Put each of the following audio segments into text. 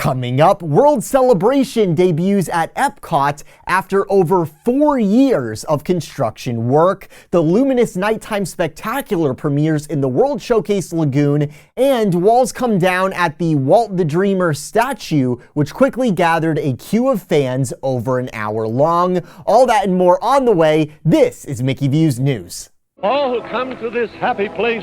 Coming up, World Celebration debuts at EPCOT after over 4 years of construction work. The Luminous Nighttime Spectacular premieres in the World Showcase Lagoon, and walls come down at the Walt the Dreamer statue, which quickly gathered a queue of fans over an hour long. All that and more on the way. This is Mickey Views News. All who come to this happy place,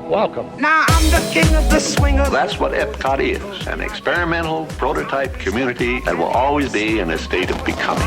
welcome. Now I'm the king of the swingers. That's what EPCOT is, an experimental prototype community that will always be in a state of becoming.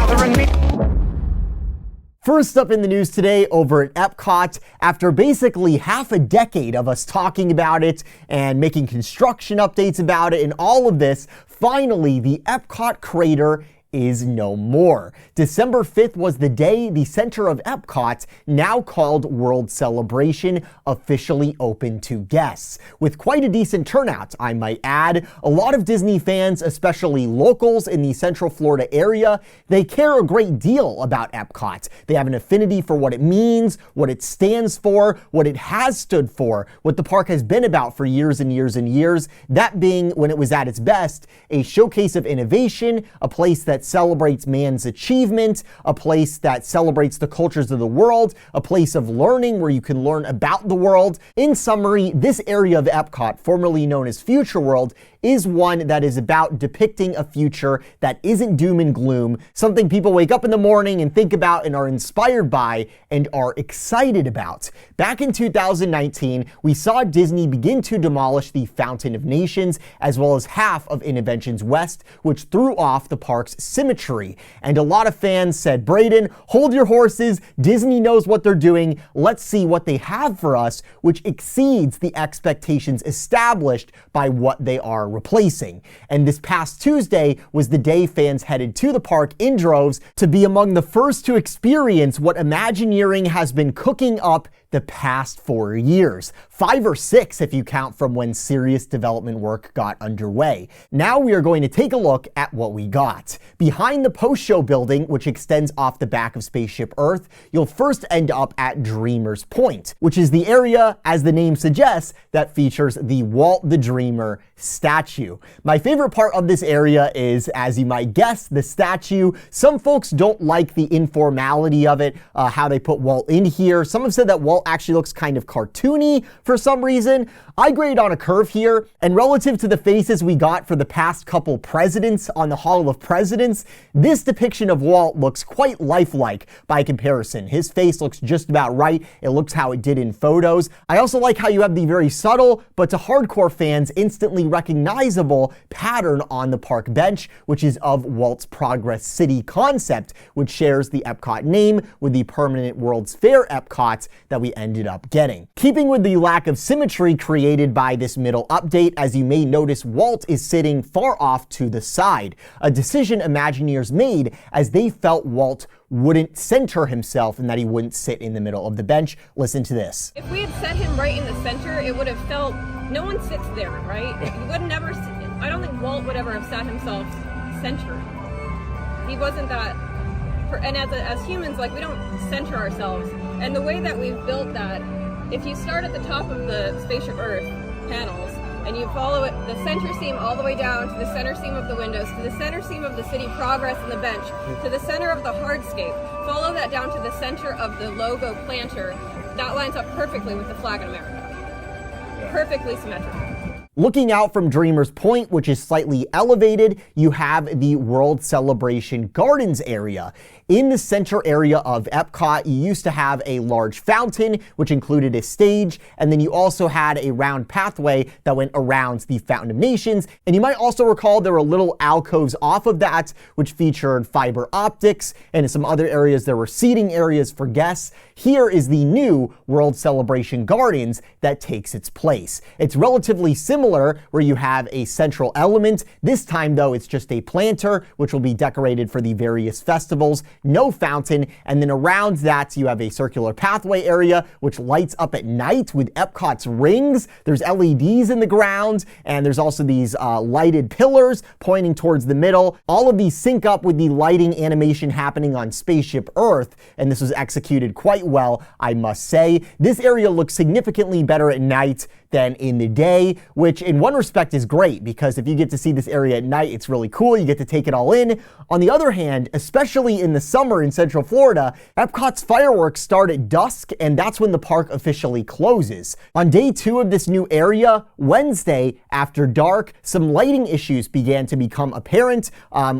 First up in the news today over at EPCOT, after basically half a decade of us talking about it and making construction updates about it and all of this, finally the EPCOT crater is no more. December 5th was the day the center of EPCOT, now called World Celebration, officially opened to guests. With quite a decent turnout, I might add. A lot of Disney fans, especially locals in the Central Florida area, they care a great deal about EPCOT. They have an affinity for what it means, what it stands for, what it has stood for, what the park has been about for years and years and years. That being, when it was at its best, a showcase of innovation, a place that celebrates man's achievement, a place that celebrates the cultures of the world, a place of learning where you can learn about the world. In summary, this area of EPCOT, formerly known as Future World, is one that is about depicting a future that isn't doom and gloom, something people wake up in the morning and think about and are inspired by and are excited about. Back in 2019, we saw Disney begin to demolish the Fountain of Nations, as well as half of Innoventions West, which threw off the park's symmetry. And a lot of fans said, Brayden, hold your horses, Disney knows what they're doing, let's see what they have for us, which exceeds the expectations established by what they are replacing. And this past Tuesday was the day fans headed to the park in droves to be among the first to experience what Imagineering has been cooking up the past 4 years. 5 or 6 if you count from when serious development work got underway. Now we are going to take a look at what we got. Behind the post-show building, which extends off the back of Spaceship Earth, you'll first end up at Dreamer's Point, which is the area, as the name suggests, that features the Walt the Dreamer statue. My favorite part of this area is, as you might guess, the statue. Some folks don't like the informality of it, how they put Walt in here. Some have said that Walt actually looks kind of cartoony for some reason. I grade on a curve here, and relative to the faces we got for the past couple presidents on the Hall of Presidents, this depiction of Walt looks quite lifelike by comparison. His face looks just about right. It looks how it did in photos. I also like how you have the very subtle, but to hardcore fans, instantly recognizable pattern on the park bench, which is of Walt's Progress City concept, which shares the EPCOT name with the permanent World's Fair EPCOT that we ended up getting. Keeping with the lack of symmetry created by this middle update, as you may notice, Walt is sitting far off to the side, a decision Imagineers made as they felt Walt wouldn't center himself and that he wouldn't sit in the middle of the bench. Listen to this. If we had set him right in the center, it would have felt, no one sits there, right? You would never, I don't think Walt would ever have sat himself centered. He wasn't that, and as humans, like, we don't center ourselves. And the way that we've built that, if you start at the top of the Spaceship Earth panels and you follow it, the center seam all the way down to the center seam of the windows, to the center seam of the city progress and the bench, to the center of the hardscape, follow that down to the center of the logo planter, that lines up perfectly with the flag in America. Perfectly symmetrical. Looking out from Dreamer's Point, which is slightly elevated, you have the World Celebration Gardens area. In the center area of EPCOT, you used to have a large fountain, which included a stage, and then you also had a round pathway that went around the Fountain of Nations. And you might also recall there were little alcoves off of that, which featured fiber optics, and in some other areas there were seating areas for guests. Here is the new World Celebration Gardens that takes its place. It's relatively similar, where you have a central element. This time, though, it's just a planter, which will be decorated for the various festivals. No fountain, and then around that you have a circular pathway area which lights up at night with EPCOT's rings. There's LEDs in the ground, and there's also these lighted pillars pointing towards the middle. All of these sync up with the lighting animation happening on Spaceship Earth, and this was executed quite well, I must say. This area looks significantly better at night than in the day, which in one respect is great because if you get to see this area at night, it's really cool. You get to take it all in. On the other hand, especially in the summer in Central Florida, Epcot's fireworks start at dusk, and that's when the park officially closes. On day 2 of this new area, Wednesday, after dark, some lighting issues began to become apparent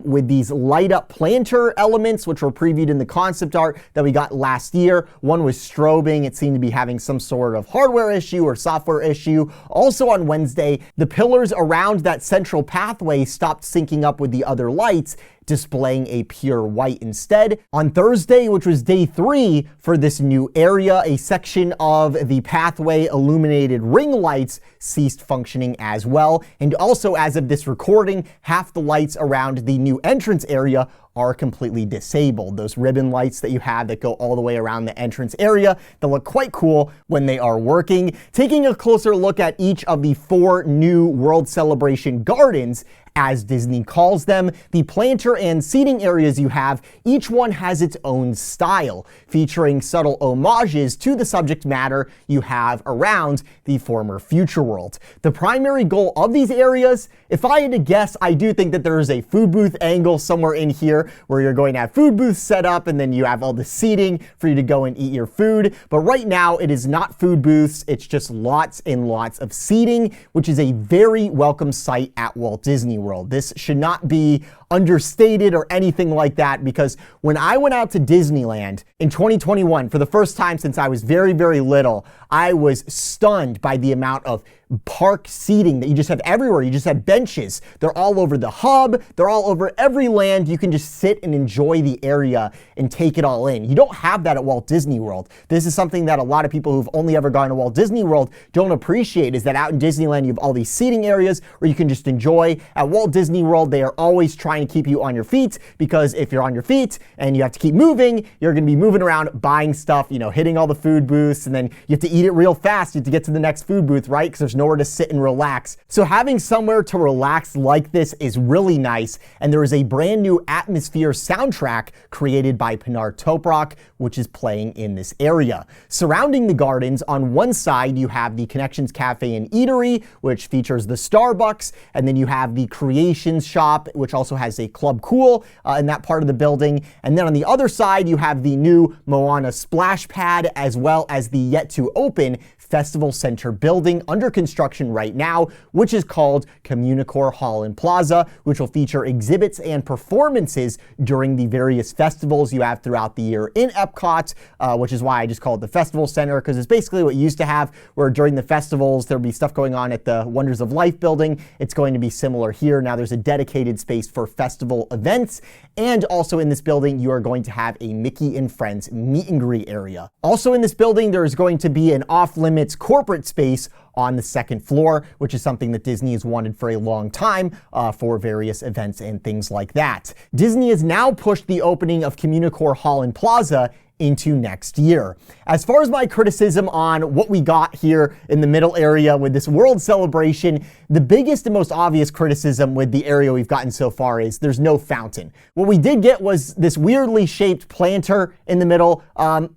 with these light up planter elements, which were previewed in the concept art that we got last year. One was strobing. It seemed to be having some sort of hardware issue or software issue. Also on Wednesday, the pillars around that central pathway stopped syncing up with the other lights, displaying a pure white instead. On Thursday, which was day 3 for this new area, a section of the pathway illuminated ring lights ceased functioning as well. And also, as of this recording, half the lights around the new entrance area are completely disabled. Those ribbon lights that you have that go all the way around the entrance area, they look quite cool when they are working. Taking a closer look at each of the 4 new World Celebration Gardens, as Disney calls them, the planter and seating areas you have, each one has its own style, featuring subtle homages to the subject matter you have around the former Future World. The primary goal of these areas, if I had to guess, I do think that there is a food booth angle somewhere in here where you're going to have food booths set up and then you have all the seating for you to go and eat your food. But right now it is not food booths, it's just lots and lots of seating, which is a very welcome sight at Walt Disney World. This should not be understated or anything like that, because when I went out to Disneyland in 2021 for the first time since I was very, very little, I was stunned by the amount of park seating that you just have everywhere. You just have benches. They're all over the hub. They're all over every land. You can just sit and enjoy the area and take it all in. You don't have that at Walt Disney World. This is something that a lot of people who've only ever gone to Walt Disney World don't appreciate, is that out in Disneyland, you have all these seating areas where you can just enjoy. At Walt Disney World, they are always trying to keep you on your feet, because if you're on your feet and you have to keep moving, you're going to be moving around buying stuff, you know, hitting all the food booths, and then you have to eat it real fast. You have to get to the next food booth, right? Because there's nowhere to sit and relax. So having somewhere to relax like this is really nice. And there is a brand new atmosphere soundtrack created by Pinar Toprak, which is playing in this area. Surrounding the gardens, on one side, you have the Connections Cafe and Eatery, which features the Starbucks. And then you have the Creations Shop, which also has a Club Cool in that part of the building. And then on the other side, you have the new Moana Splash Pad, as well as the yet to open Festival Center building under construction right now, which is called Communicore Hall and Plaza, which will feature exhibits and performances during the various festivals you have throughout the year in Epcot, which is why I just call it the Festival Center, because it's basically what you used to have, where during the festivals there'll be stuff going on at the Wonders of Life building. It's going to be similar here. Now there's a dedicated space for festival events, and also in this building you are going to have a Mickey and Friends meet and greet area. Also in this building there is going to be an off-limits corporate space on the second floor, which is something that Disney has wanted for a long time for various events and things like that. Disney has now pushed the opening of Communicore Hall and Plaza into next year. As far as my criticism on what we got here in the middle area with this World Celebration, the biggest and most obvious criticism with the area we've gotten so far is there's no fountain. What we did get was this weirdly shaped planter in the middle,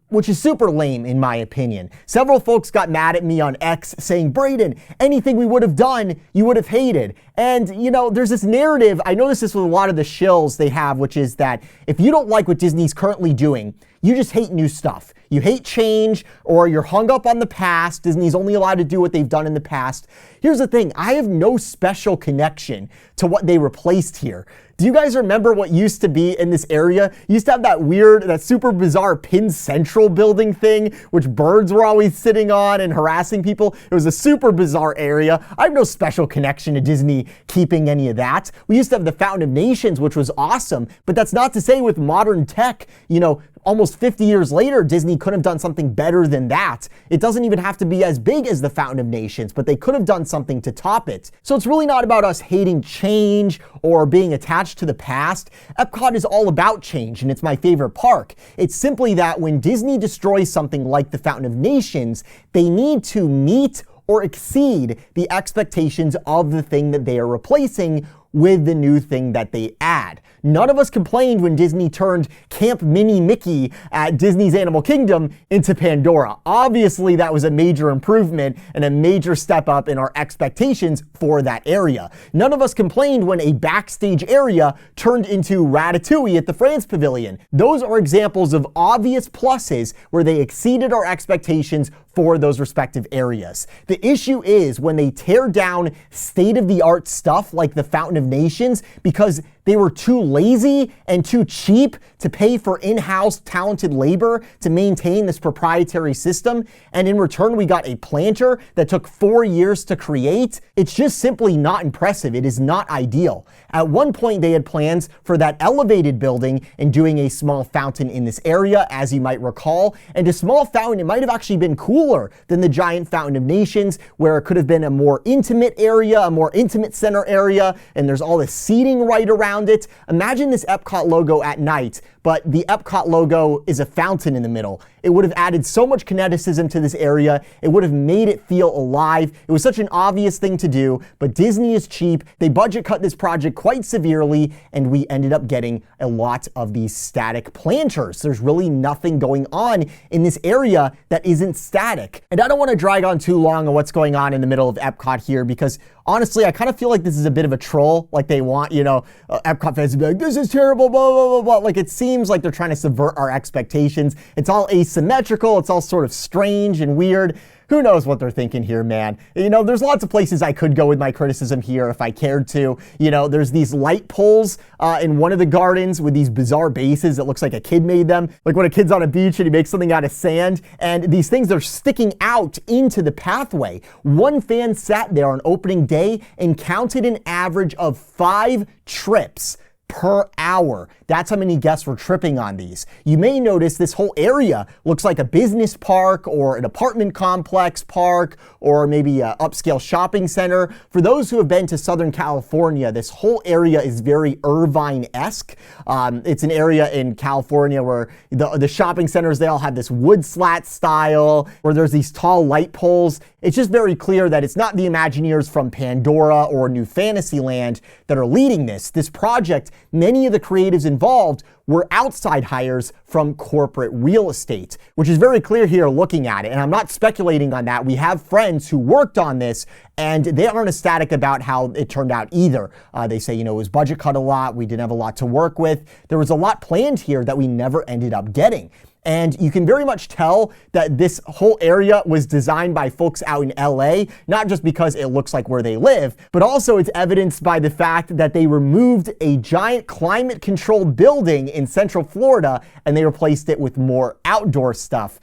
which is super lame in my opinion. Several folks got mad at me on X saying, Brayden, anything we would have done, you would have hated. And, you know, there's this narrative, I noticed this with a lot of the shills they have, which is that if you don't like what Disney's currently doing, you just hate new stuff. You hate change, or you're hung up on the past. Disney's only allowed to do what they've done in the past. Here's the thing, I have no special connection to what they replaced here. Do you guys remember what used to be in this area? You used to have that weird, that super bizarre Pin Central building thing, which birds were always sitting on and harassing people. It was a super bizarre area. I have no special connection to Disney keeping any of that. We used to have the Fountain of Nations, which was awesome, but that's not to say with modern tech, you know, almost 50 years later, Disney could have done something better than that. It doesn't even have to be as big as the Fountain of Nations, but they could have done something to top it. So it's really not about us hating change or being attached to the past. Epcot is all about change, and it's my favorite park. It's simply that when Disney destroys something like the Fountain of Nations, they need to meet or exceed the expectations of the thing that they are replacing, with the new thing that they add. None of us complained when Disney turned Camp Mini Mickey at Disney's Animal Kingdom into Pandora. Obviously, that was a major improvement and a major step up in our expectations for that area. None of us complained when a backstage area turned into Ratatouille at the France Pavilion. Those are examples of obvious pluses where they exceeded our expectations for those respective areas. The issue is when they tear down state-of-the-art stuff like the Fountain of Nations because they were too lazy and too cheap to pay for in-house talented labor to maintain this proprietary system, and in return we got a planter that took 4 years to create. It's just simply not impressive. It is not ideal. At one point they had plans for that elevated building and doing a small fountain in this area, as you might recall, and a small fountain, it might have actually been cooler than the giant Fountain of Nations, where it could have been a more intimate area, a more intimate center area, and there's all this seating right around it. Imagine this EPCOT logo at night, but the EPCOT logo is a fountain in the middle. It would have added so much kineticism to this area. It would have made it feel alive. It was such an obvious thing to do, but Disney is cheap. They budget cut this project quite severely, and we ended up getting a lot of these static planters. There's really nothing going on in this area that isn't static. And I don't want to drag on too long on what's going on in the middle of EPCOT here, because honestly, I kind of feel like this is a bit of a troll. Like they want, EPCOT fans to be like, this is terrible, blah, blah, blah, blah. Like it seems like they're trying to subvert our expectations. It's all asymmetrical. It's all sort of strange and weird. Who knows what they're thinking here, man? There's lots of places I could go with my criticism here if I cared to. There's these light poles in one of the gardens with these bizarre bases that looks like a kid made them. Like when a kid's on a beach and he makes something out of sand. And these things are sticking out into the pathway. One fan sat there on opening day and counted an average of 5 trips per hour. That's how many guests were tripping on these. You may notice this whole area looks like a business park or an apartment complex park or maybe an upscale shopping center. For those who have been to Southern California, this whole area is very Irvine-esque. It's an area in California where the shopping centers, they all have this wood slat style where there's these tall light poles. It's just very clear that it's not the Imagineers from Pandora or New Fantasyland that are leading this. This project, many of the creatives involved were outside hires from corporate real estate, which is very clear here looking at it. And I'm not speculating on that. We have friends who worked on this and they aren't ecstatic about how it turned out either. They say, it was budget cut a lot. We didn't have a lot to work with. There was a lot planned here that we never ended up getting. And you can very much tell that this whole area was designed by folks out in LA, not just because it looks like where they live, but also it's evidenced by the fact that they removed a giant climate-controlled building in Central Florida and they replaced it with more outdoor stuff.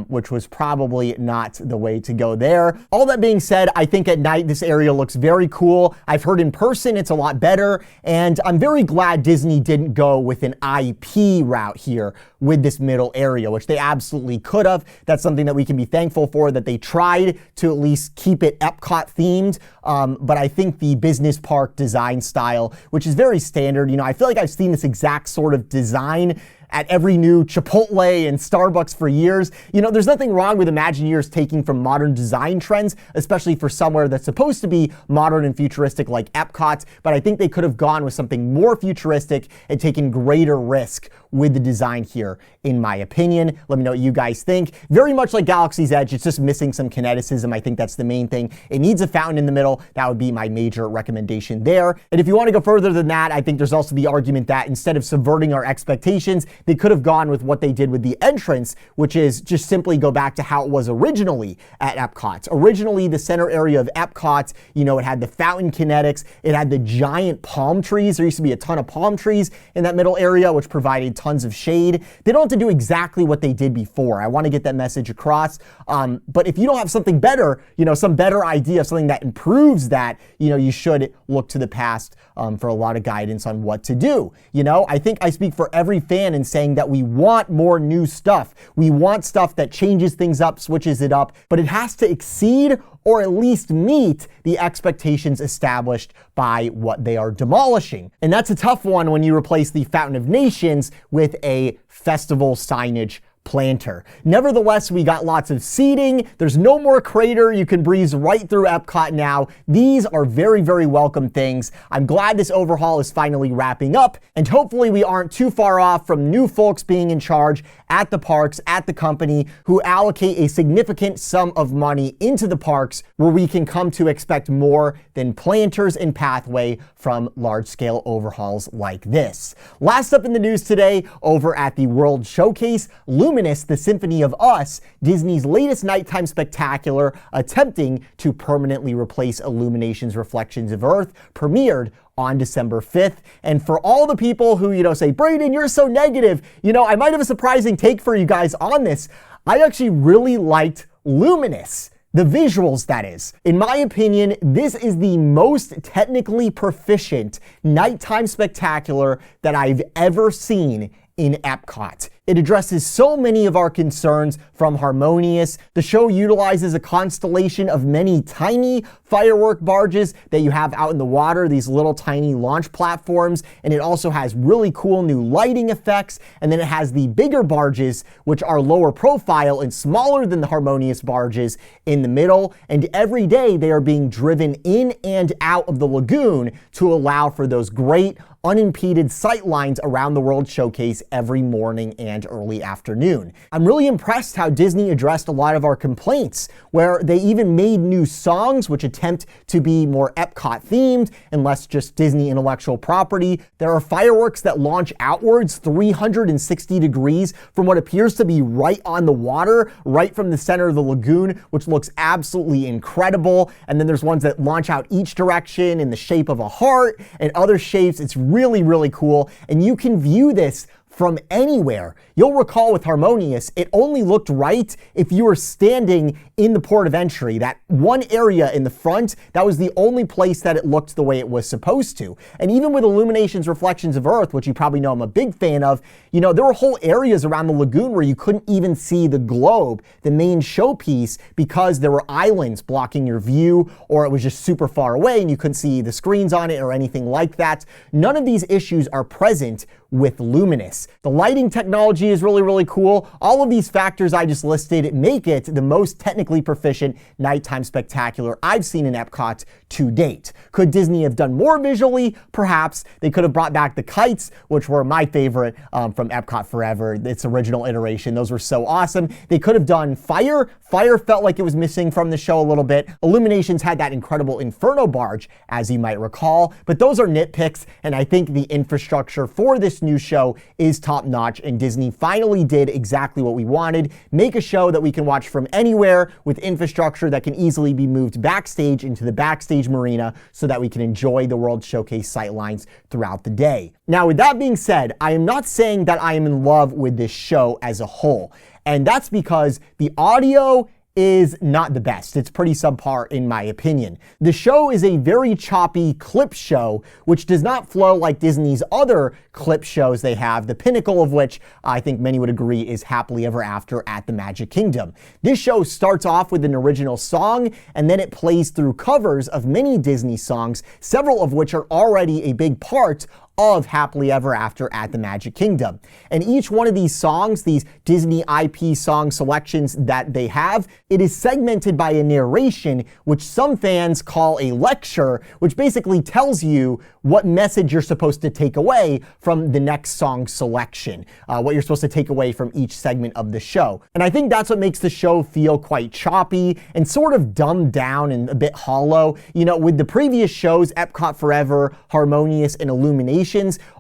Which was probably not the way to go there. All that being said, I think at night this area looks very cool. I've heard in person it's a lot better, and I'm very glad Disney didn't go with an IP route here with this middle area, which they absolutely could have. That's something that we can be thankful for, that they tried to at least keep it EPCOT themed. But I think the business park design style, which is very standard, I feel like I've seen this exact sort of design at every new Chipotle and Starbucks for years. There's nothing wrong with Imagineers taking from modern design trends, especially for somewhere that's supposed to be modern and futuristic like EPCOT, but I think they could have gone with something more futuristic and taken greater risk with the design here, in my opinion. Let me know what you guys think. Very much like Galaxy's Edge, it's just missing some kineticism. I think that's the main thing. It needs a fountain in the middle. That would be my major recommendation there. And if you want to go further than that, I think there's also the argument that instead of subverting our expectations, they could have gone with what they did with the entrance, which is just simply go back to how it was originally at EPCOT. Originally, the center area of EPCOT, it had the fountain kinetics, it had the giant palm trees. There used to be a ton of palm trees in that middle area, which provided tons of shade. They don't have to do exactly what they did before. I want to get that message across. But if you don't have something better, some better idea, something that improves that, you should look to the past for a lot of guidance on what to do. I think I speak for every fan in saying that we want more new stuff. We want stuff that changes things up, switches it up, but it has to exceed or at least meet the expectations established by what they are demolishing. And that's a tough one when you replace the Fountain of Nations with a festival signage planter. Nevertheless, we got lots of seating. There's no more crater. You can breeze right through Epcot now. These are very, very welcome things. I'm glad this overhaul is finally wrapping up, and hopefully we aren't too far off from new folks being in charge at the parks, at the company, who allocate a significant sum of money into the parks where we can come to expect more than planters and pathway from large-scale overhauls like this. Last up in the news today, over at the World Showcase, Luminous, the Symphony of Us, Disney's latest nighttime spectacular attempting to permanently replace Illumination's Reflections of Earth, premiered on December 5th. And for all the people who, say, Brayden, you're so negative, I might have a surprising take for you guys on this. I actually really liked Luminous. The visuals, that is. In my opinion, this is the most technically proficient nighttime spectacular that I've ever seen in Epcot. It addresses so many of our concerns from Harmonious. The show utilizes a constellation of many tiny firework barges that you have out in the water, these little tiny launch platforms, and it also has really cool new lighting effects, and then it has the bigger barges, which are lower profile and smaller than the Harmonious barges in the middle, and every day they are being driven in and out of the lagoon to allow for those great unimpeded sight lines around the World Showcase every morning and early afternoon. I'm really impressed how Disney addressed a lot of our complaints, where they even made new songs which attempt to be more Epcot themed and less just Disney intellectual property. There are fireworks that launch outwards 360 degrees from what appears to be right on the water, right from the center of the lagoon, which looks absolutely incredible. And then there's ones that launch out each direction in the shape of a heart and other shapes. It's really, really cool. And you can view this from anywhere. You'll recall with Harmonious, it only looked right if you were standing in the port of entry. That one area in the front, that was the only place that it looked the way it was supposed to. And even with Illumination's Reflections of Earth, which you probably know I'm a big fan of, there were whole areas around the lagoon where you couldn't even see the globe, the main showpiece, because there were islands blocking your view, or it was just super far away and you couldn't see the screens on it or anything like that. None of these issues are present with Luminous. The lighting technology is really, really cool. All of these factors I just listed make it the most technically proficient nighttime spectacular I've seen in Epcot to date. Could Disney have done more visually? Perhaps. They could have brought back the kites, which were my favorite from Epcot Forever, its original iteration. Those were so awesome. They could have done fire. Fire felt like it was missing from the show a little bit. Illuminations had that incredible Inferno barge, as you might recall, but those are nitpicks, and I think the infrastructure for this new show is top-notch, and Disney finally did exactly what we wanted: make a show that we can watch from anywhere with infrastructure that can easily be moved backstage into the backstage marina so that we can enjoy the World Showcase sightlines throughout the day. Now, with that being said, I am not saying that I am in love with this show as a whole, and that's because the audio is not the best. It's pretty subpar in my opinion. The show is a very choppy clip show, which does not flow like Disney's other clip shows they have, the pinnacle of which I think many would agree is Happily Ever After at the Magic Kingdom. This show starts off with an original song, and then it plays through covers of many Disney songs, several of which are already a big part of Happily Ever After at the Magic Kingdom. And each one of these songs, these Disney IP song selections that they have, it is segmented by a narration, which some fans call a lecture, which basically tells you what message you're supposed to take away from the next song selection, what you're supposed to take away from each segment of the show. And I think that's what makes the show feel quite choppy and sort of dumbed down and a bit hollow. With the previous shows, Epcot Forever, Harmonious, and Illumination,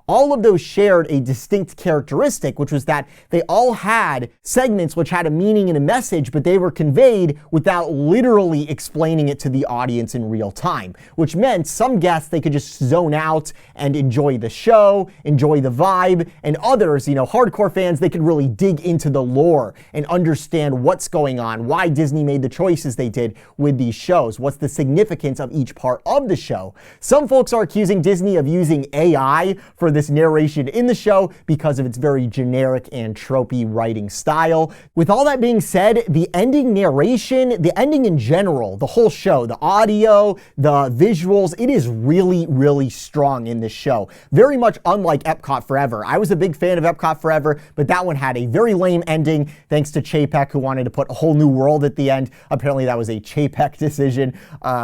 all of those shared a distinct characteristic, which was that they all had segments which had a meaning and a message, but they were conveyed without literally explaining it to the audience in real time, which meant some guests, they could just zone out and enjoy the show, enjoy the vibe, and others, hardcore fans, they could really dig into the lore and understand what's going on, why Disney made the choices they did with these shows, what's the significance of each part of the show. Some folks are accusing Disney of using AI for this narration in the show because of its very generic and tropey writing style. With all that being said, the ending narration, the ending in general, the whole show, the audio, the visuals, it is really, really strong in this show. Very much unlike EPCOT Forever. I was a big fan of EPCOT Forever, but that one had a very lame ending thanks to Chapek, who wanted to put a whole new world at the end. Apparently that was a Chapek decision,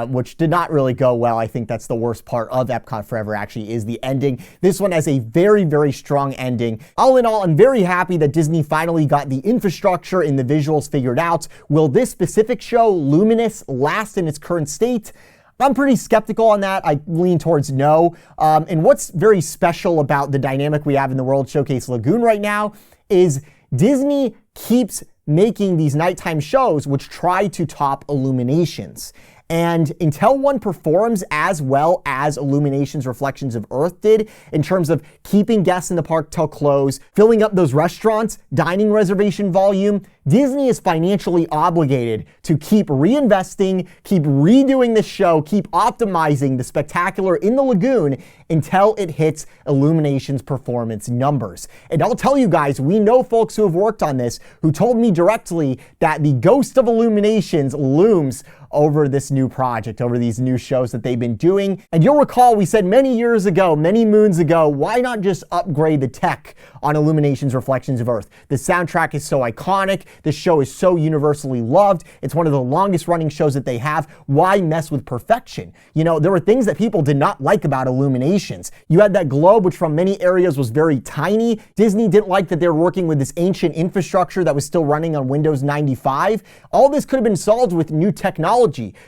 which did not really go well. I think that's the worst part of EPCOT Forever, actually, is the ending. This one has a very, very strong ending. All in all, I'm very happy that Disney finally got the infrastructure and the visuals figured out. Will this specific show, Luminous, last in its current state? I'm pretty skeptical on that. I lean towards no. And what's very special about the dynamic we have in the World Showcase Lagoon right now is Disney keeps making these nighttime shows which try to top Illuminations. And until one performs as well as Illuminations Reflections of Earth did in terms of keeping guests in the park till close, filling up those restaurants, dining reservation volume, Disney is financially obligated to keep reinvesting, keep redoing the show, keep optimizing the spectacular in the lagoon until it hits Illuminations performance numbers. And I'll tell you guys, we know folks who have worked on this who told me directly that the ghost of Illuminations looms over this new project, over these new shows that they've been doing. And you'll recall we said many years ago, many moons ago, why not just upgrade the tech on Illuminations Reflections of Earth? The soundtrack is so iconic. This show is so universally loved. It's one of the longest running shows that they have. Why mess with perfection? You know, there were things that people did not like about Illuminations. You had that globe, which from many areas was very tiny. Disney didn't like that they were working with this ancient infrastructure that was still running on Windows 95. All this could have been solved with new technology.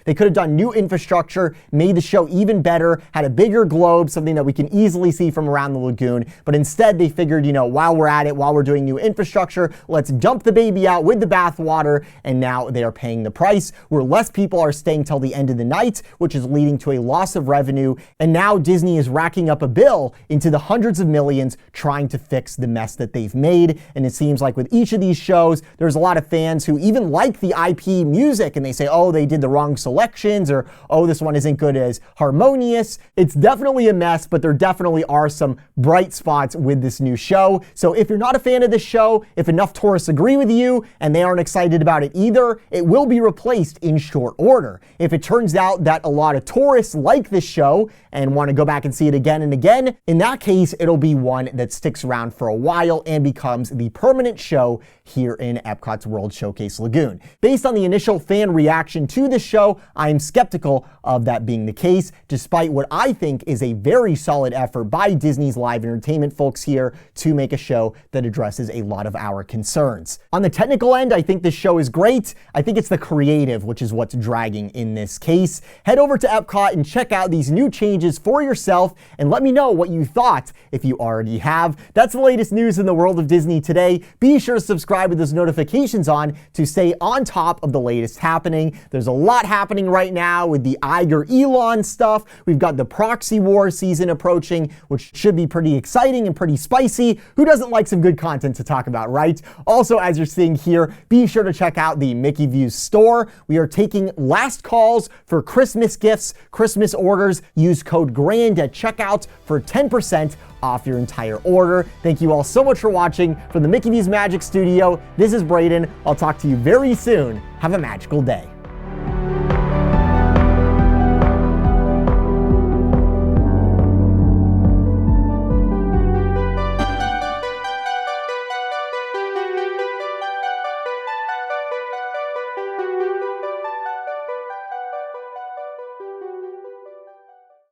They could have done new infrastructure, made the show even better, had a bigger globe, something that we can easily see from around the lagoon. But instead they figured, you know, while we're at it, while we're doing new infrastructure, let's dump the baby out with the bathwater, and now they are paying the price, where less people are staying till the end of the night, which is leading to a loss of revenue. And now Disney is racking up a bill into the hundreds of millions trying to fix the mess that they've made. And it seems like with each of these shows, there's a lot of fans who even like the IP music and they say, oh, they did the wrong selections, or oh, this one isn't good as harmonious. It's definitely a mess, but there definitely are some bright spots with this new show. So if you're not a fan of this show, if enough tourists agree with you and they aren't excited about it either, it will be replaced in short order. If it turns out that a lot of tourists like this show and want to go back and see it again and again, in that case, it'll be one that sticks around for a while and becomes the permanent show here in EPCOT's World Showcase Lagoon. Based on the initial fan reaction to the show, I'm skeptical of that being the case, despite what I think is a very solid effort by Disney's live entertainment folks here to make a show that addresses a lot of our concerns. On the technical end, I think this show is great. I think it's the creative, which is what's dragging in this case. Head over to EPCOT and check out these new changes for yourself and let me know what you thought if you already have. That's the latest news in the world of Disney today. Be sure to subscribe with those notifications on to stay on top of the latest happening. There's a lot happening right now with the Iger Elon stuff. We've got the proxy war season approaching, which should be pretty exciting and pretty spicy. Who doesn't like some good content to talk about, right? Also, as you're seeing here, be sure to check out the Mickey Views store. We are taking last calls for Christmas gifts, Christmas orders. Use code GRAND at checkout for 10% off your entire order. Thank you all so much for watching. From the Mickey Views Magic Studio, this is Brayden. I'll talk to you very soon. Have a magical day.